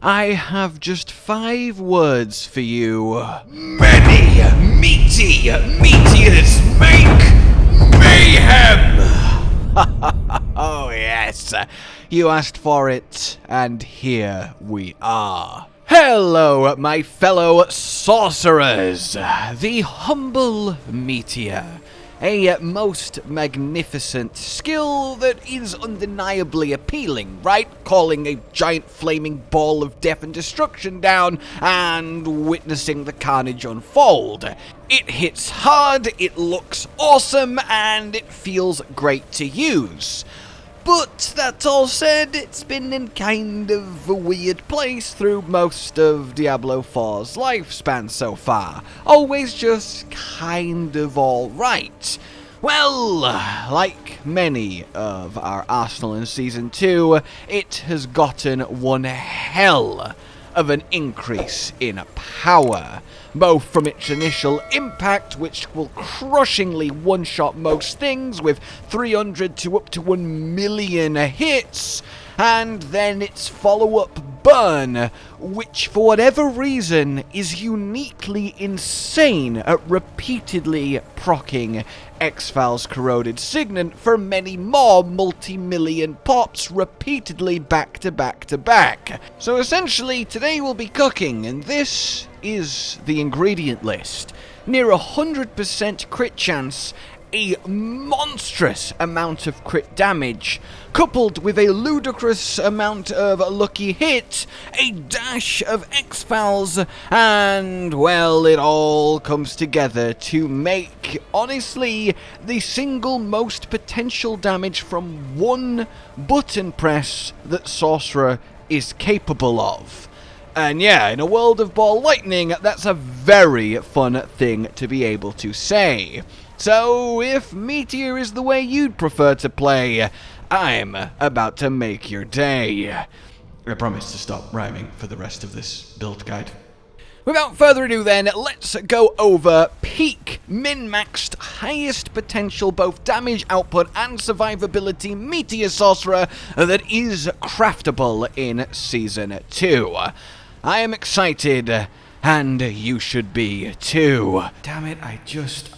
I have just 5 words for you. Many meaty meteors make mayhem! Oh yes, you asked for it, and here we are. Hello, my fellow sorcerers. The humble Meteor. A most magnificent skill that is undeniably appealing, right? Calling a giant flaming ball of death and destruction down and witnessing the carnage unfold. It hits hard, it looks awesome, and it feels great to use. But that all said, it's been in kind of a weird place through most of Diablo 4's lifespan so far. Always just kind of alright. Well, like many of our arsenal in Season 2, it has gotten one hell of an increase in power, both from its initial impact, which will crushingly one-shot most things with 300 to up to 1 million hits, and then its follow-up burn, which for whatever reason is uniquely insane at repeatedly proccing X-Files Corroded Signet for many more multi-million pops repeatedly back to back to back. So essentially, today we'll be cooking, and this is the ingredient list. Near 100% crit chance, a monstrous amount of crit damage, coupled with a ludicrous amount of lucky hit, a dash of X-Files, and, well, it all comes together to make, honestly, the single most potential damage from one button press that Sorcerer is capable of. And yeah, in a world of ball lightning, that's a very fun thing to be able to say. So, if Meteor is the way you'd prefer to play, I'm about to make your day. I promise to stop rhyming for the rest of this build guide. Without further ado then, let's go over peak, min-maxed, highest potential both damage output and survivability Meteor Sorcerer that is craftable in Season 2. I am excited, and you should be too. Damn it,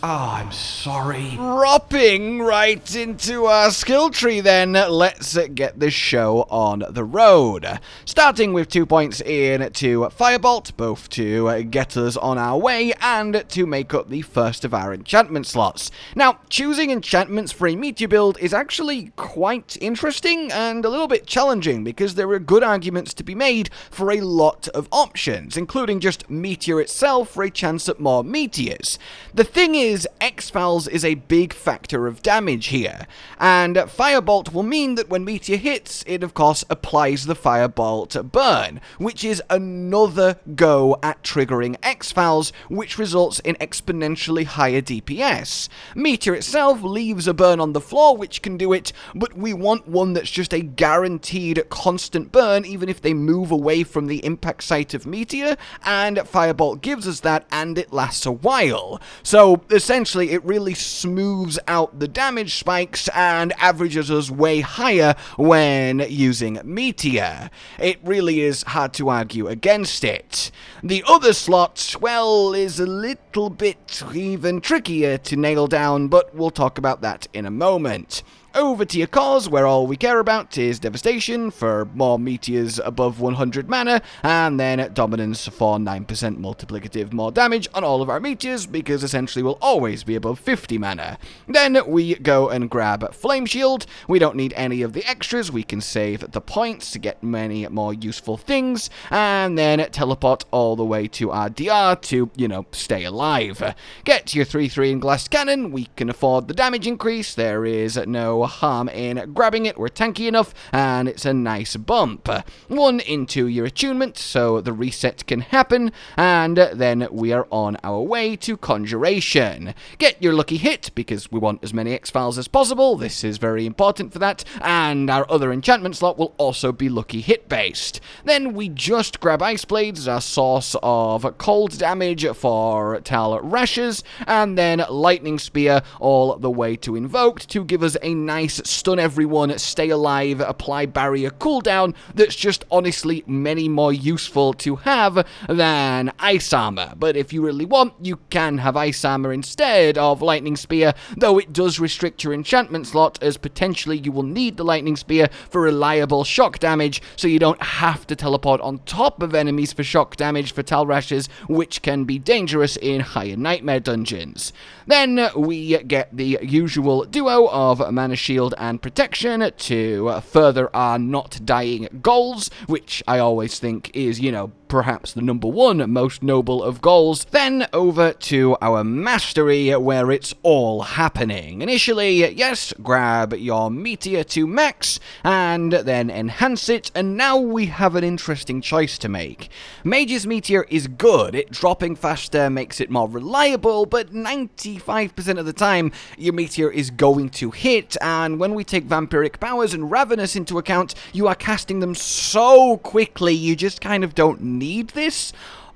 I'm sorry. Dropping right into our skill tree then, let's get this show on the road. Starting with 2 points into Firebolt, both to get us on our way and to make up the first of our enchantment slots. Now, choosing enchantments for a Meteor build is actually quite interesting and a little bit challenging because there are good arguments to be made for a lot of options, including just Meteor itself for a chance at more meteors. The thing is, X-Files is a big factor of damage here, and Firebolt will mean that when Meteor hits, it of course applies the Firebolt burn, which is another go at triggering X-Files, which results in exponentially higher DPS. Meteor itself leaves a burn on the floor, which can do it, but we want one that's just a guaranteed constant burn, even if they move away from the impact site of Meteor, and Firebolt gives us that, and it lasts a while. So essentially it really smooths out the damage spikes and averages us way higher when using Meteor. It really is hard to argue against it. The other slot, well, is a little bit even trickier to nail down, but we'll talk about that in a moment. Over to your cause, where all we care about is Devastation for more meteors above 100 mana, and then Dominance for 9% multiplicative more damage on all of our meteors, because essentially we'll always be above 50 mana. Then we go and grab Flame Shield. We don't need any of the extras, we can save the points to get many more useful things, and then teleport all the way to our DR to, stay alive. Get your 3/3 in Glass Cannon, we can afford the damage increase, there is no harm in grabbing it, we're tanky enough, and it's a nice bump. 1 into your attunement, so the reset can happen, and then we are on our way to Conjuration. Get your lucky hit, because we want as many X-Files as possible, this is very important for that, and our other enchantment slot will also be lucky hit based. Then we just grab Ice Blades as our source of cold damage for Tal Rashas, and then Lightning Spear all the way to Invoked to give us a nice stun everyone, stay alive, apply barrier cooldown that's just honestly many more useful to have than ice armor. But if you really want, you can have ice armor instead of lightning spear, though it does restrict your enchantment slot, as potentially you will need the lightning spear for reliable shock damage, so you don't have to teleport on top of enemies for shock damage for Talrashes, which can be dangerous in higher nightmare dungeons. Then we get the usual duo of Mana Shield and Protection to further our not dying goals, which I always think is, perhaps the number one most noble of goals. Then over to our mastery, where it's all happening. Initially, yes, grab your Meteor to max, and then enhance it, and now we have an interesting choice to make. Mage's Meteor is good, it dropping faster makes it more reliable, but 95% of the time, your Meteor is going to hit, and when we take Vampiric powers and Ravenous into account, you are casting them so quickly, you just kind of don't need this.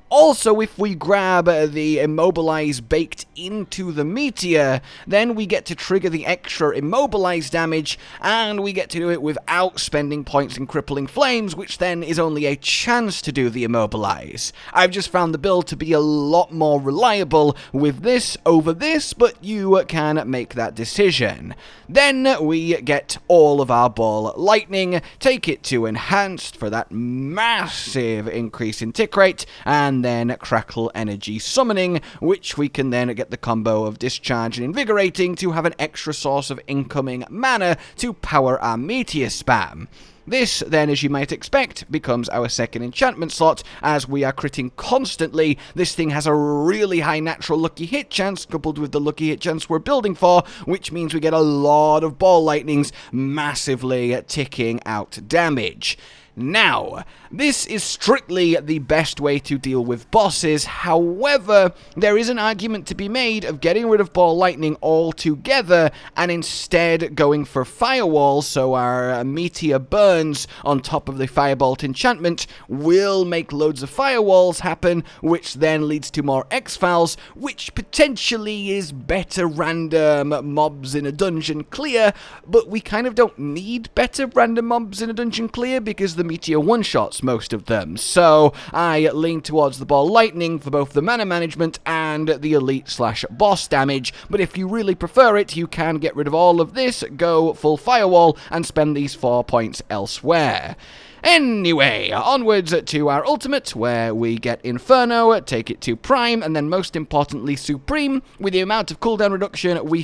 Also, if we grab the Immobilize baked into the Meteor, then we get to trigger the extra Immobilize damage, and we get to do it without spending points in Crippling Flames, which then is only a chance to do the Immobilize. I've just found the build to be a lot more reliable with this over this, but you can make that decision. Then we get all of our Ball Lightning, take it to Enhanced for that massive increase in tick rate, and then Crackle Energy Summoning, which we can then get the combo of Discharge and Invigorating to have an extra source of incoming mana to power our Meteor spam. This, then, as you might expect, becomes our second enchantment slot, as we are critting constantly. This thing has a really high natural lucky hit chance, coupled with the lucky hit chance we're building for, which means we get a lot of Ball Lightnings massively ticking out damage. Now, this is strictly the best way to deal with bosses. However, there is an argument to be made of getting rid of Ball Lightning altogether and instead going for Firewall, so our Meteor burns on top of the Firebolt enchantment will make loads of Firewalls happen, which then leads to more X-Files, which potentially is better random mobs in a dungeon clear, but we kind of don't need better random mobs in a dungeon clear because the Meteor one-shots most of them, so I lean towards the Ball Lightning for both the mana management and the elite/boss damage, but if you really prefer it, you can get rid of all of this, go full Firewall, and spend these 4 points elsewhere. Anyway, onwards to our ultimate, where we get Inferno, take it to Prime, and then most importantly Supreme. With the amount of cooldown reduction we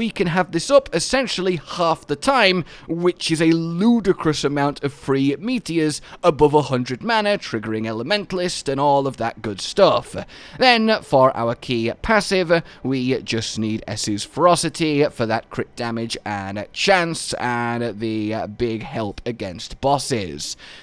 can have this up essentially half the time, which is a ludicrous amount of free meteors above 100 mana, triggering Elementalist and all of that good stuff. Then, for our key passive, we just need Essu's Ferocity for that crit damage and chance, and the big help against bosses.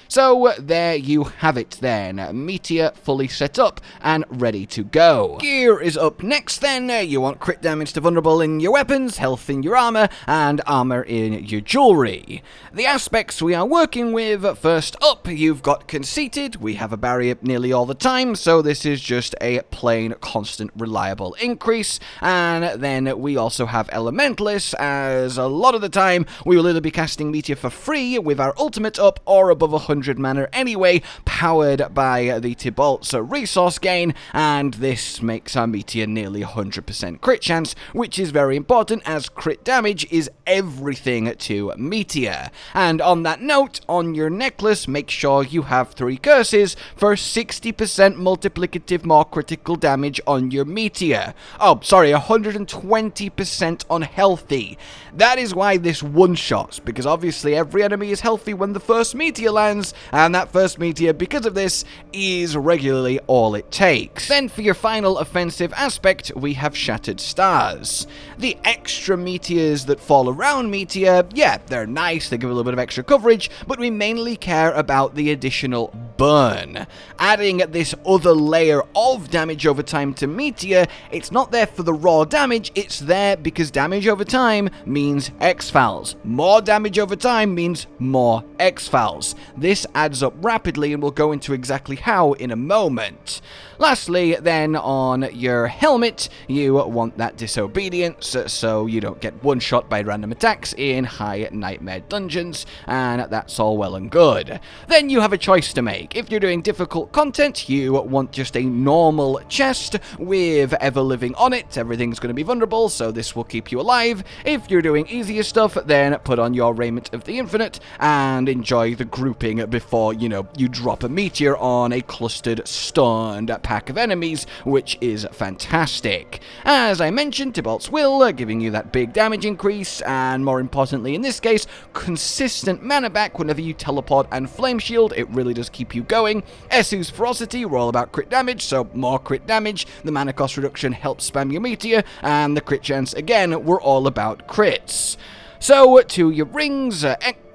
So there you have it then, Meteor fully set up and ready to go. Gear is up next then. You want crit damage to vulnerable in your weapons, health in your armor, and armor in your jewelry. The aspects we are working with, first up, you've got Conceited. We have a barrier nearly all the time, so this is just a plain constant reliable increase. And then we also have Elementalist, as a lot of the time we will either be casting Meteor for free with our ultimate up or above 100 mana anyway, powered by the Tibalt's resource gain, and this makes our Meteor nearly 100% crit chance, which is very important as crit damage is everything to Meteor. And on that note, on your necklace, make sure you have 3 curses for 60% multiplicative more critical damage on your Meteor. Oh, sorry, 120% on healthy. That is why this one-shots, because obviously every enemy is healthy when the first Meteor lands, and that first Meteor, because of this, is regularly all it takes. Then for your final offensive aspect, we have Shattered Stars. The extra meteors that fall around Meteor, yeah, they're nice, they give a little bit of extra coverage, but we mainly care about the additional burn. Adding this other layer of damage over time to Meteor, it's not there for the raw damage, it's there because damage over time means X-Files. More damage over time means more X-Files. X-Files. This adds up rapidly and we'll go into exactly how in a moment. Lastly, then on your helmet, you want that disobedience so you don't get one-shot by random attacks in high nightmare dungeons, and that's all well and good. Then you have a choice to make. If you're doing difficult content, you want just a normal chest with ever-living on it. Everything's going to be vulnerable, so this will keep you alive. If you're doing easier stuff, then put on your Raiment of the Infinite and enjoy the grouping before, you drop a meteor on a clustered, stunned pack of enemies, which is fantastic. As I mentioned, Tibalt's Will, giving you that big damage increase, and more importantly in this case, consistent mana back whenever you teleport and Flame Shield. It really does keep you going. Esu's Ferocity, we're all about crit damage, so more crit damage. The mana cost reduction helps spam your meteor, and the crit chance, again, we're all about crits. So, to your rings,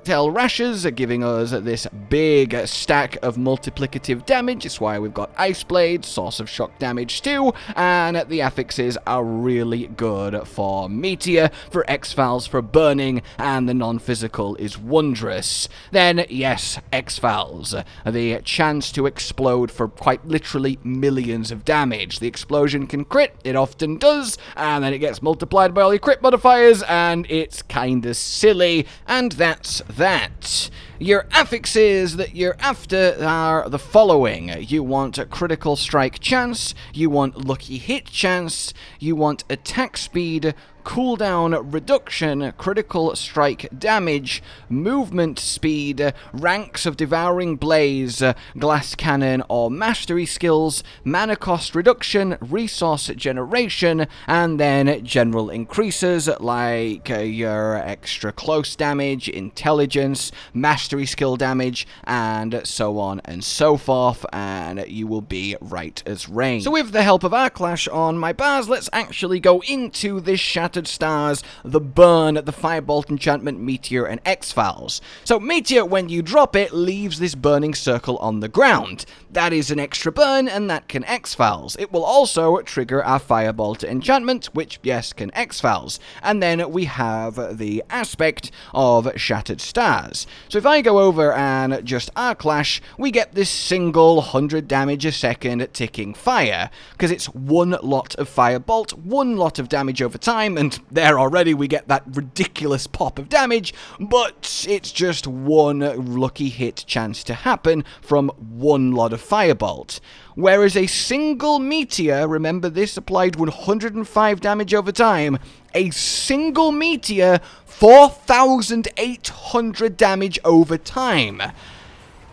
Rashas are giving us this big stack of multiplicative damage. It's why we've got Ice Blade, source of shock damage too, and the affixes are really good for Meteor, for X-Files, for burning, and the non-physical is wondrous. Then, yes, X-Files, the chance to explode for quite literally millions of damage. The explosion can crit, it often does, and then it gets multiplied by all your crit modifiers, and it's kinda silly, and that's that. Your affixes that you're after are the following. You want a critical strike chance, you want lucky hit chance, you want attack speed, cooldown reduction, critical strike damage, movement speed, ranks of Devouring Blaze, glass cannon or mastery skills, mana cost reduction, resource generation, and then general increases like your extra close damage, intelligence, mastery skill damage, and so on and so forth, and you will be right as rain. So with the help of Arclash on my bars, let's actually go into this Shattered Stars, the Burn, the Firebolt enchantment, Meteor, and X-Files. So Meteor, when you drop it, leaves this burning circle on the ground. That is an extra burn, and that can X-Files. It will also trigger our Firebolt enchantment, which, yes, can X-Files. And then we have the aspect of Shattered Stars. So if I go over and just Arclash, we get this single 100 damage a second ticking fire, because it's one lot of Firebolt, one lot of damage over time, and there already we get that ridiculous pop of damage, but it's just one lucky hit chance to happen from one lot of Firebolt. Whereas a single Meteor, remember this applied 105 damage over time, a single Meteor, 4,800 damage over time.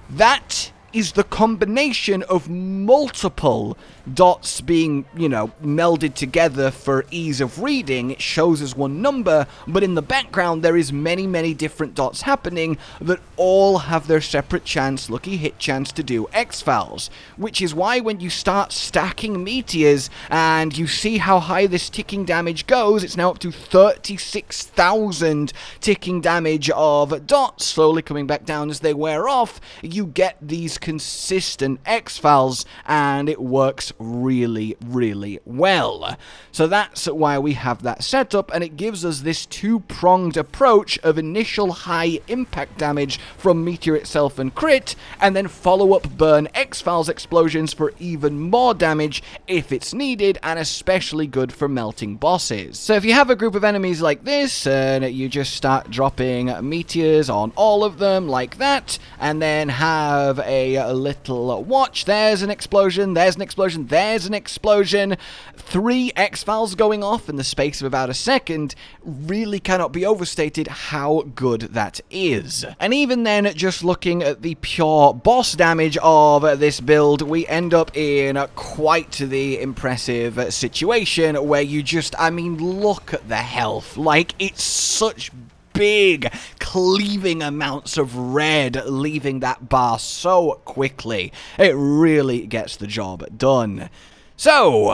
That is the combination of multiple dots being, melded together for ease of reading. It shows as one number, but in the background there is many, many different dots happening that all have their separate chance, lucky hit chance to do X-Files, which is why when you start stacking meteors and you see how high this ticking damage goes, it's now up to 36,000 ticking damage of dots, slowly coming back down as they wear off. You get these consistent X-Files, and it works really, really well. So that's why we have that setup, and it gives us this two-pronged approach of initial high impact damage from Meteor itself and crit, and then follow-up burn X-Files explosions for even more damage if it's needed, and especially good for melting bosses. So if you have a group of enemies like this, and you just start dropping meteors on all of them like that, and then have a little watch, there's an explosion, there's an explosion, there's an explosion, 3 X-Files going off in the space of about a second, really cannot be overstated how good that is. And even then, just looking at the pure boss damage of this build, we end up in quite the impressive situation where you just, look at the health. Like, it's such big, cleaving amounts of red, leaving that bar so quickly. It really gets the job done. So,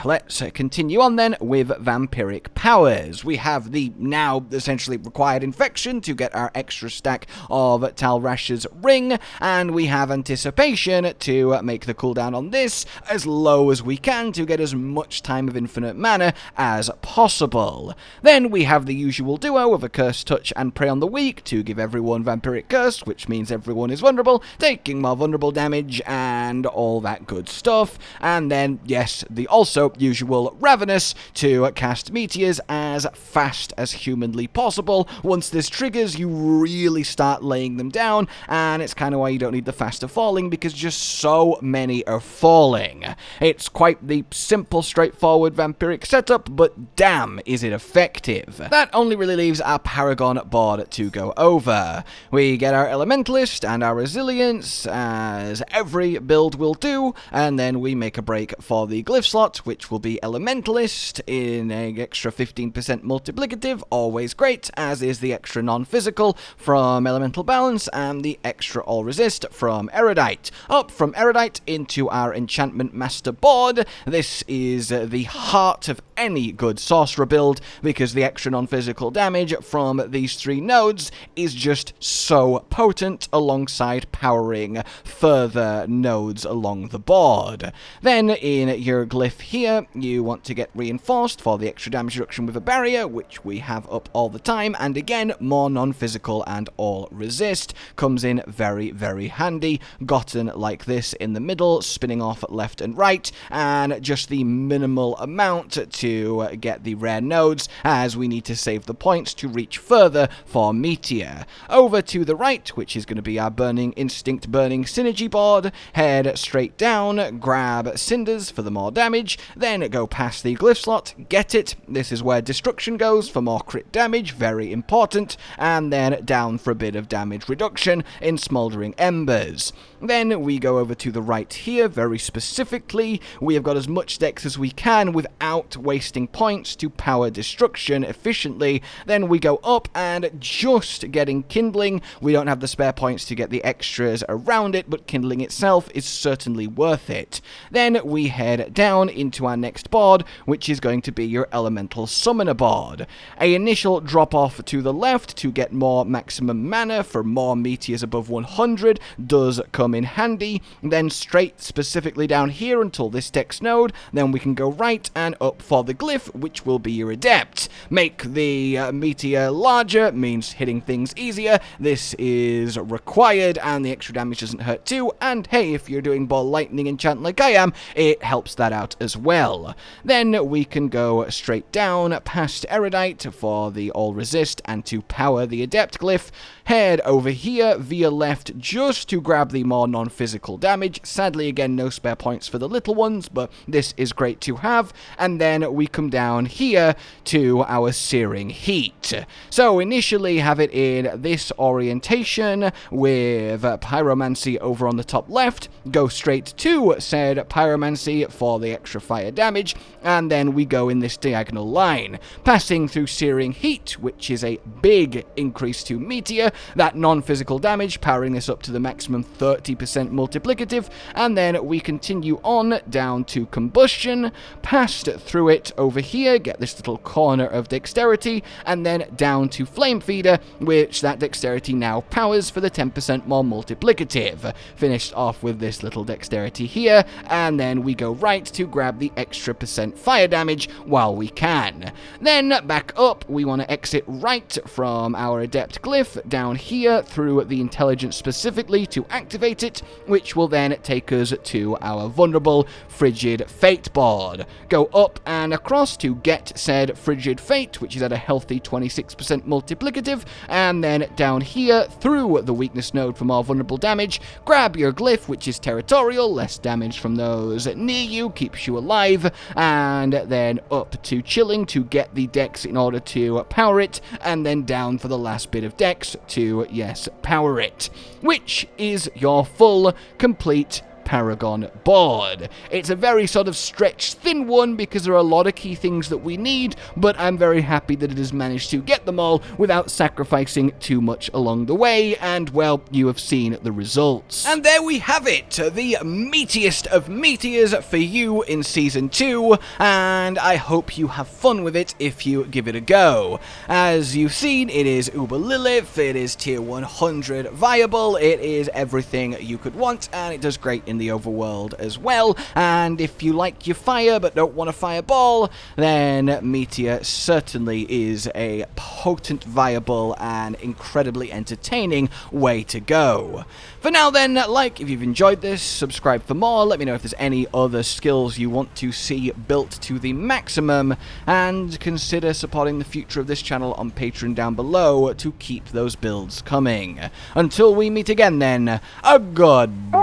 let's continue on then with Vampiric powers. We have the now essentially required infection to get our extra stack of Tal Rasha's ring, and we have anticipation to make the cooldown on this as low as we can to get as much time of infinite mana as possible. Then we have the usual duo of Accursed Touch and Prey on the Weak to give everyone Vampiric Curse, which means everyone is vulnerable, taking more vulnerable damage and all that good stuff. And then yes, the also usual Ravenous to cast meteors as fast as humanly possible. Once this triggers, you really start laying them down, and it's kind of why you don't need the faster falling, because just so many are falling. It's quite the simple, straightforward Vampiric setup, but damn, is it effective. That only really leaves our Paragon board to go over. We get our Elementalist and our Resilience, as every build will do, and then we make a break for the glyph slot, which will be Elementalist in an extra 15% multiplicative, always great, as is the extra non-physical from Elemental Balance and the extra all resist from Erudite. Up from Erudite into our Enchantment Master board. This is the heart of any good sorcerer build, because the extra non-physical damage from these three nodes is just so potent alongside powering further nodes along the board. Then in your glyph here, you want to get reinforced for the extra damage reduction with a barrier, which we have up all the time, and again, more non-physical and all resist comes in very, very handy, gotten like this in the middle, spinning off left and right, and just the minimal amount to get the rare nodes, as we need to save the points to reach further for Meteor. Over to the right, which is going to be our Burning Instinct Burning Synergy board, head straight down, grab Cinders for the more damage, then go past the glyph slot, get it, this is where Destruction goes for more crit damage, very important, and then down for a bit of damage reduction in Smouldering Embers. Then we go over to the right here, very specifically, we have got as much dex as we can without wasting points to power Destruction efficiently. Then we go up and just getting Kindling. We don't have the spare points to get the extras around it, but Kindling itself is certainly worth it. Then we head down into our next board, which is going to be your Elemental Summoner board. A initial drop off to the left to get more maximum mana for more meteors above 100 does come in handy. Then straight specifically down here until this dex node, then we can go right and up for the glyph, which will be your Adept. Make the meteor larger, means hitting things easier. This is required, and the extra damage doesn't hurt too, and hey, if you're doing ball lightning enchant like I am, it helps that out as well. Then we can go straight down past Erudite for the all resist and to power the Adept glyph. Head over here via left just to grab the more non-physical damage. Sadly, again, no spare points for the little ones, but this is great to have. And then we come down here to our Searing Heat. So initially have it in this orientation with Pyromancy over on the top left. Go straight to said Pyromancy for the extra fire damage, and then we go in this diagonal line, passing through Searing Heat, which is a big increase to Meteor, that non-physical damage, powering this up to the maximum 30% multiplicative, and then we continue on down to Combustion, past through it over here, get this little corner of Dexterity, and then down to Flame Feeder, which that Dexterity now powers for the 10% more multiplicative. Finished off with this little Dexterity here, and then we go right to grab the extra % fire damage while we can. Then back up, we want to exit right from our Adept glyph down here through the Intelligence specifically to activate it, which will then take us to our vulnerable Frigid Fate board. Go up and across to get said Frigid Fate, which is at a healthy 26% multiplicative, and then down here through the weakness node for more vulnerable damage, grab your glyph, which is territorial, less damage from those near you, keeps you alive, and then up to Chilling to get the dex in order to power it, and then down for the last bit of dex to, yes, power it, which is your full, complete Paragon board. It's a very sort of stretched thin one because there are a lot of key things that we need, but I'm very happy that it has managed to get them all without sacrificing too much along the way, and well, you have seen the results. And there we have it, the meatiest of meteors for you in Season 2, and I hope you have fun with it if you give it a go. As you've seen, it is Uber Lilith, it is tier 100 viable, it is everything you could want, and it does great in the overworld as well. And if you like your fire but don't want a fireball, then Meteor certainly is a potent, viable, and incredibly entertaining way to go. For now then, like if you've enjoyed this, subscribe for more, let me know if there's any other skills you want to see built to the maximum, and consider supporting the future of this channel on Patreon down below to keep those builds coming. Until we meet again then, a goodbye.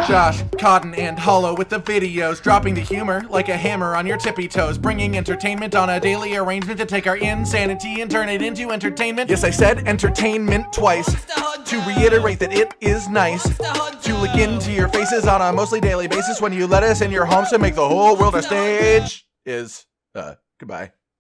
Josh, Cotton, and Hollow with the videos, dropping the humor like a hammer on your tippy toes, bringing entertainment on a daily arrangement to take our insanity and turn it into entertainment. Yes, I said entertainment twice, to reiterate that it is nice to look into your faces on a mostly daily basis when you let us in your homes to make the whole world a stage. Goodbye.